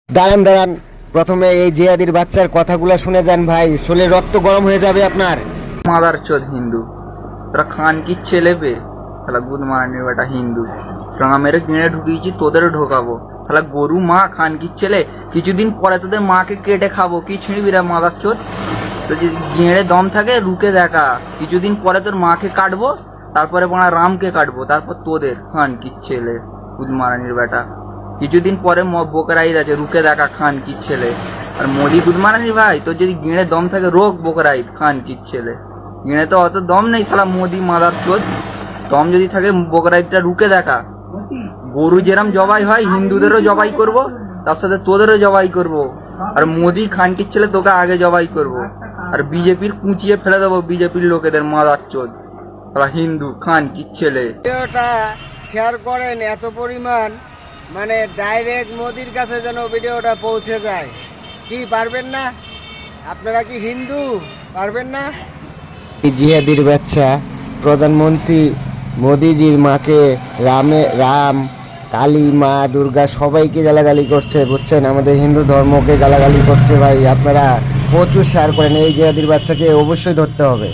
দাঁড়ান দাঁড়ান, প্রথমে এই জিহাদির বাচ্চার কথাগুলো শুনে যান ভাই, শুনলে রক্ত গরম হয়ে যাবে আপনার। মাদার চোদ হিন্দু, তোরা খান কি ছেলে পে শালা গুদ মারানির বেটা হিন্দু। রাঙা মেরে গিঁড়ে ঢুকিয়েছি, তোদেরও ঢোকাবো শালা গরু মা খান কি ছেলে। কিছুদিন পরে তোদের মাকে কেটে খাবো। কি ছিঁড়বি রে মাদার চোদ? তো যদি গিঁড়ে দম থাকে রুকে দেখা, কিছুদিন পরে তোর মাকে কাটবো, তারপরে বাড়া রামকে কাটবো, তারপর তোদের খান কি ছেলে গুদ মারানির বেটা। কিছুদিন পরে বোকের ঈদ আছে, রুকে দেখা খান কি ছেলে। আর মোদি গুদ মারানির ভাই, তোর যদি গিঁড়ে দম থাকে রোগ বোকের ঈদ খান কি ছেলে। গিঁড়ে তো অত দম নেই শালা মোদি মাদার চোদ। দম যদি থাকে বোকের ঈদটা রুকে দেখা। গরু যেরাম জবাই হয় হিন্দুদেরও জবাই করব, তার সাথে তোদেরও জবাই করব। আর মোদি খানকির ছেলে তোকে আগে জবাই করব। আর বিজেপির কুচিয়ে ফেলে দেবো বিজেপির লোকেদের মাদার চোদ শালা হিন্দু খানকির ছেলে। ভিডিওটা শেয়ার করেন এত পরিমাণ, মানে ডাইরেক্ট মোদির কাছে যেন ভিডিওটা পৌঁছে যায়। কি পারবেন না? আপনারা কি হিন্দু? পারবেন না? জিহাদির বাচ্চা প্রধানমন্ত্রী মোদিজির মাকে রাম, কালী, মা দুর্গা সবাইকে গালাগালি করছে, বুঝছেন? আমাদের হিন্দু ধর্মকে গালাগালি করছে ভাই। আপনারা প্রচুর শেয়ার করেন, এই জিহাদির বাচ্চাকে অবশ্যই ধরতে হবে।